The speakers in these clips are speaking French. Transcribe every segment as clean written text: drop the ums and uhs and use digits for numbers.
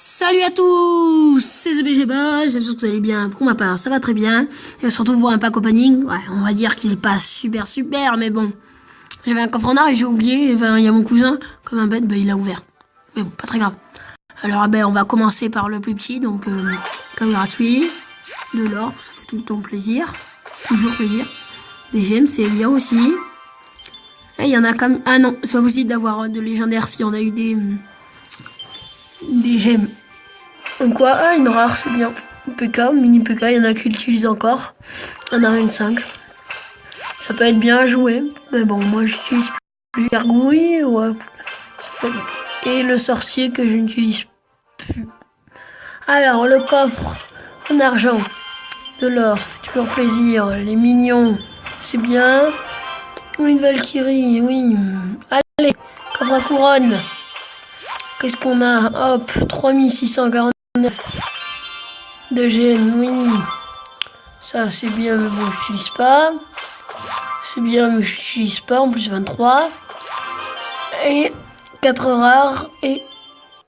Salut à tous, c'est TheBGBoss, j'espère que vous allez bien. Pour ma part, ça va très bien. Et on se retrouve pour un pack opening. Ouais, on va dire qu'il est pas super, mais bon. J'avais un coffre en or et j'ai oublié. Enfin, il y a mon cousin, comme un bête, il l'a ouvert. Mais bon, pas très grave. Alors, on va commencer par le plus petit, donc comme gratuit. De l'or, ça fait tout le temps plaisir. Toujours plaisir. Des gemmes, c'est bien aussi. Et il y en a comme... Ah non, c'est pas possible d'avoir de légendaire si on a eu des gemmes. Donc quoi, une rare, c'est bien. PK, mini PK, il y en a qui l'utilisent encore. Il y en a 25. Ça peut être bien à jouer. Mais bon, moi j'utilise plus gargouille. Ouais. Et le sorcier que je n'utilise plus. Alors, le coffre en argent. De l'or, fait toujours plaisir. Les mignons, c'est bien. Une Valkyrie, oui. Allez, coffre à couronne. Qu'est-ce qu'on a? Hop, 3649 de gemmes, oui. Ça, c'est bien, mais bon, je n'utilise pas. C'est bien, mais je n'utilise pas. En plus, 23. Et 4 rares et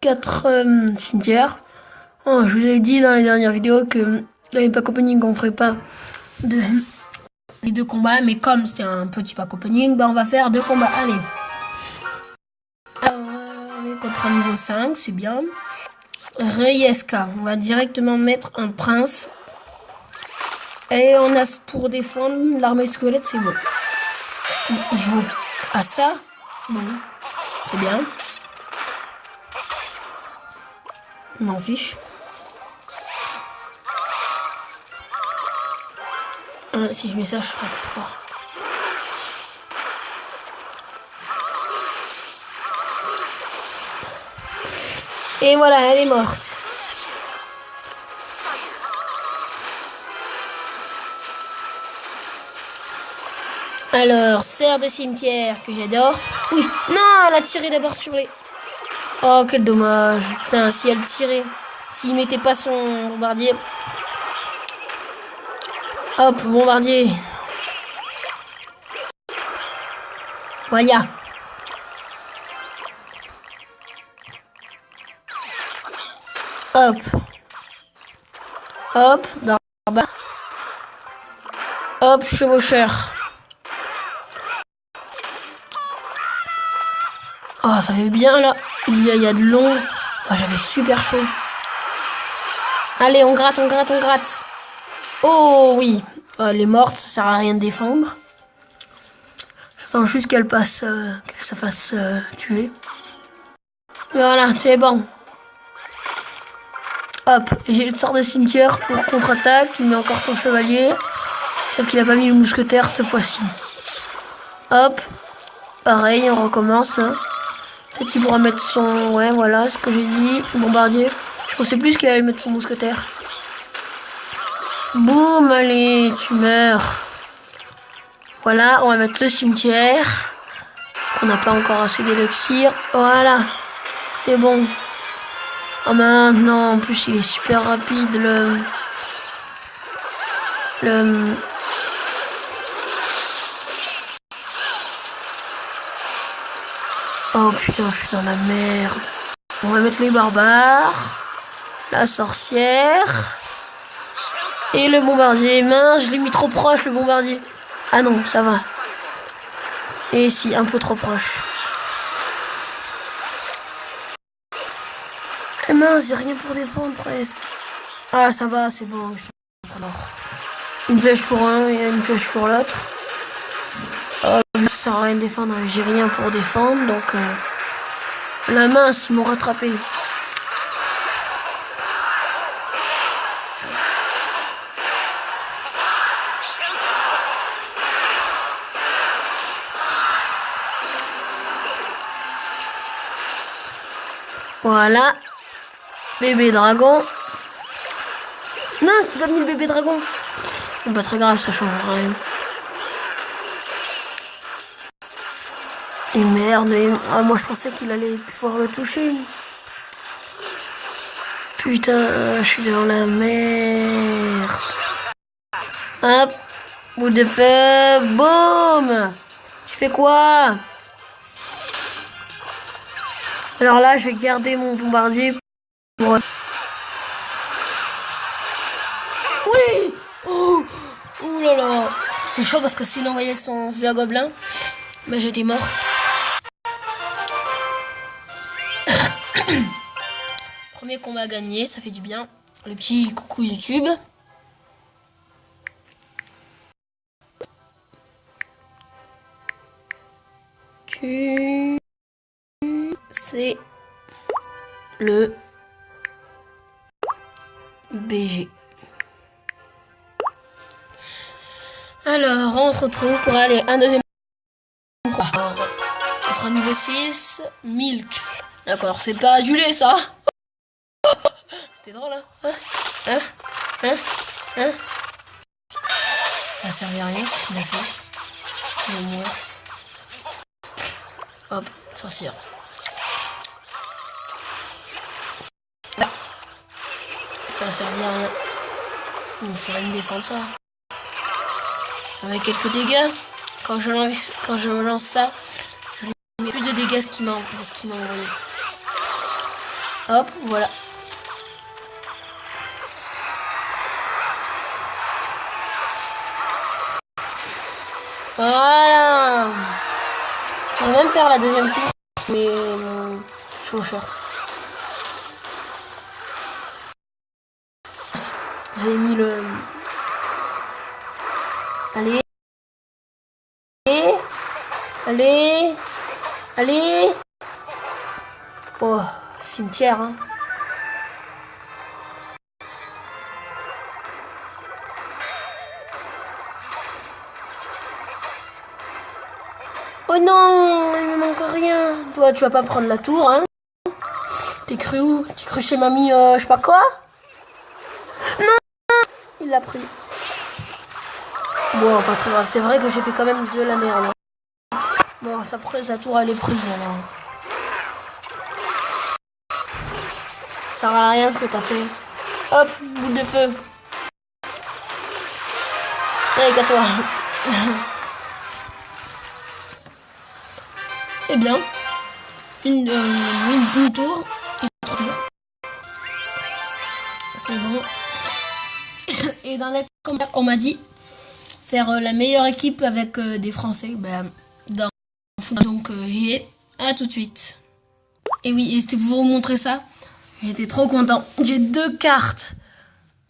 4 cimetières. Oh, je vous avais dit dans les dernières vidéos que dans les pack opening, on ne ferait pas les 2 combats. Mais comme c'est un petit pack opening, on va faire 2 combats. Allez. Alors, on est contre un niveau 5, c'est bien. Reyeska, on va directement mettre un prince. Et on a pour défendre l'armée squelette, c'est bon. Il joue à ça. Bon, c'est bien. On m'en fiche. Si je mets ça, je serai plus fort. Et voilà, elle est morte. Alors, serre de cimetière que j'adore. Oui, non, elle a tiré d'abord sur les... Oh, quel dommage. Putain, si elle tirait, s'il mettait pas son bombardier. Hop, bombardier. Voilà. Hop. Hop, barbare. Hop, chevaucheur. Oh, ça fait bien là. Il y a de long. Oh, j'avais super chaud. Allez, on gratte, on gratte, on gratte. Oh oui. Oh, elle est morte, ça sert à rien de défendre. J'attends juste qu'elle passe, qu'elle se fasse tuer. Voilà, c'est bon. Hop, j'ai le sort de cimetière pour contre-attaque. Il met encore son chevalier. Sauf qu'il a pas mis le mousquetaire cette fois-ci. Hop. Pareil, on recommence. Hein. Peut-être qu'il pourra mettre son... Ouais, voilà, ce que j'ai dit. Bombardier. Je pensais plus qu'il allait mettre son mousquetaire. Boum, allez, tu meurs. Voilà, on va mettre le cimetière. On n'a pas encore assez d'élixir. Voilà. C'est bon. Oh maintenant, en plus il est super rapide Oh putain, je suis dans la merde. On va mettre les barbares, la sorcière et le bombardier. Mince, je l'ai mis trop proche le bombardier. Ah non, ça va. Et si, un peu trop proche. Eh mince, j'ai rien pour défendre presque. Ah, ça va, c'est bon. Alors, une flèche pour un et une flèche pour l'autre. Ça sert à rien de défendre, j'ai rien pour défendre, donc la mince m'ont rattrapé. Voilà. Bébé dragon. Non, c'est pas mis le bébé dragon. C'est pas très grave, ça change rien. Et merde, ah, moi je pensais qu'il allait pouvoir le toucher. Putain, je suis dans la merde. Hop, bout de feu, boum. Tu fais quoi? Alors là, je vais garder mon bombardier Ouais. Oui. Oh. Ouh là là. C'était chaud parce que s'il envoyait son vieux gobelin, mais j'étais mort. Premier combat gagné, ça fait du bien. Le petit coucou YouTube. C'est le BG. Alors, on se retrouve pour aller un deuxième combat. Contre un niveau 6, Milk. D'accord, c'est pas du lait ça. C'est drôle, hein? Ça servait à rien ce qu'il a fait. Mais moi. Hop, sorcière. Ça servait à rien. Il faudrait me défendre ça. Avec quelques dégâts. Quand je lance ça, je mets plus de dégâts de ce qu'il m'a envoyé. Hop, voilà. Voilà. Je vais même faire la deuxième tour. Mais chauffeur. J'ai mis le... Allez. Allez. Allez. Oh, cimetière, hein. Oh non, il me manque rien. Toi, tu vas pas prendre la tour, hein. T'es cru où? T'es cru chez mamie, je sais pas quoi? Non, il l'a pris. Bon, pas très grave. C'est vrai que j'ai fait quand même de la merde. Bon, sa tour, elle est prise, alors. Ça sert à rien ce que t'as fait. Hop, boule de feu. Allez, casse-toi. C'est bien. Une tour. C'est bon. Et dans les commentaires, on m'a dit faire la meilleure équipe avec des Français. Ben, donc j'y vais. À tout de suite. Et oui, et c'était pour vous montrer ça. J'étais trop content. J'ai 2 cartes.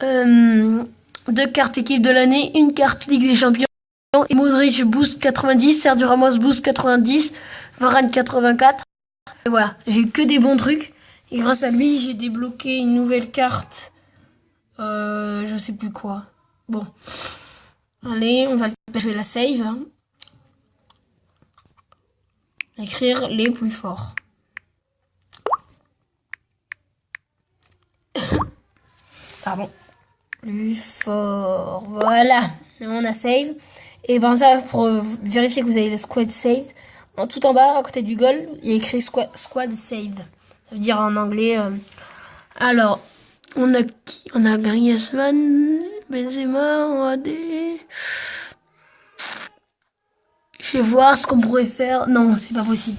2 cartes équipe de l'année. Une carte Ligue des Champions. Et Modric boost 90. Sergio Ramos boost 90. Varane 84. Et voilà, j'ai eu que des bons trucs. Et grâce à lui, j'ai débloqué une nouvelle carte. Je sais plus quoi. Bon. Allez, je vais la save. Hein. Écrire les plus forts. Pardon. Plus fort. Voilà. On a save. Et ben ça, pour vérifier que vous avez le squad saved, tout en bas, à côté du goal, il y a écrit squad saved. Ça veut dire en anglais. Alors, on a qui? On a Griezmann, Benzema, on a des... Je vais voir ce qu'on pourrait faire. Non, c'est pas possible.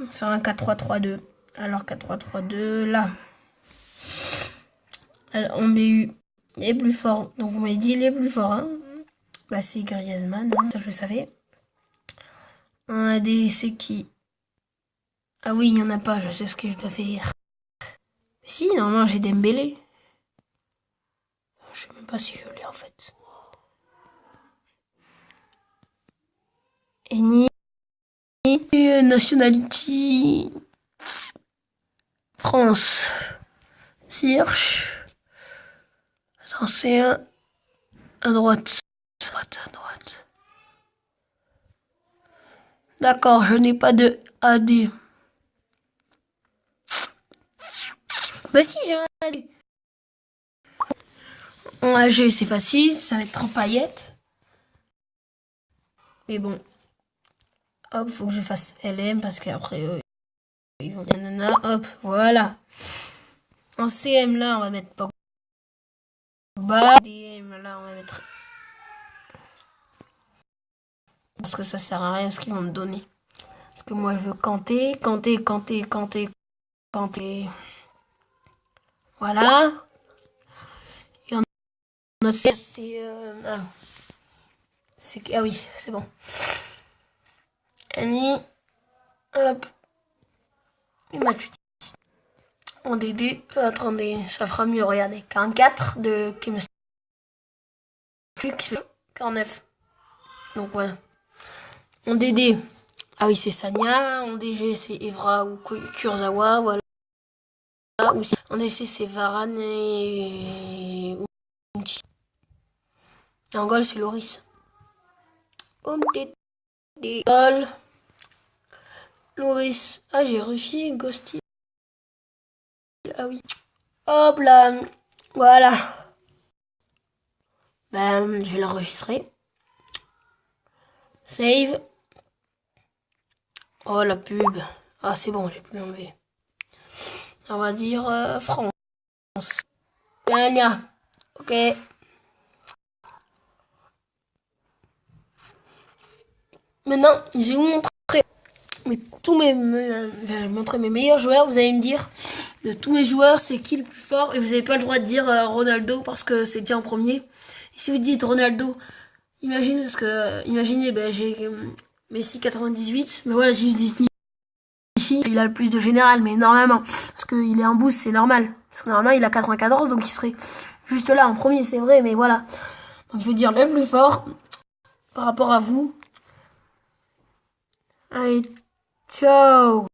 Faire un 4-3-3-2. Alors 4-3-3-2, là. Alors, on BU les plus forts. Donc, on m'a dit les plus forts. Hein. Bah, c'est Griezmann, hein, ça je le savais. On a des... C'est qui? Ah oui, il n'y en a pas, je sais ce que je dois faire. Si, normalement, j'ai Dembélé. Je sais même pas si je l'ai, en fait. Et nationality... France. Sirch. Attends, c'est un... À droite. À droite. D'accord, je n'ai pas de AD. Bah si, j'ai un AD. En AG, c'est facile, ça va être trop paillettes. Mais bon. Hop, faut que je fasse LM parce qu'après, ils vont... Nanana, hop, voilà. En CM, là, on va mettre Pogba. DM, là, on va mettre... Parce que ça sert à rien ce qu'ils vont me donner. Parce que moi, je veux Kanté. Voilà. Et on a ah oui, c'est bon. Annie. Hop. Et Matuti. En DD. Attendez, ça fera mieux, regardez. 44 de Chemistry. 49. Donc voilà. En DD. Ah oui, c'est Sanya. En DG, c'est Evra ou Kurzawa. Voilà. En DC, c'est Varane et en goal, c'est Loris. Goal. Loris. Ah, j'ai réussi. Ghosty. Ah oui. Hop là. Voilà. Ben, je vais l'enregistrer. Save. Oh, la pub. Ah, c'est bon, j'ai pu l'enlever. On va dire France. Gna. Ok. Maintenant, je vais vous montrer je vais montrer mes meilleurs joueurs. Vous allez me dire de tous mes joueurs, c'est qui le plus fort. Et vous n'avez pas le droit de dire Ronaldo parce que c'est dit en premier. Et si vous dites Ronaldo, imaginez, ben, j'ai Messi 98. Mais voilà, si je dis Messi, il a le plus de général. Mais normalement, parce qu'il est en boost, c'est normal. Parce que normalement, il a 94, donc il serait juste là en premier, c'est vrai. Mais voilà. Donc je veux dire le plus fort par rapport à vous. Allez, ciao.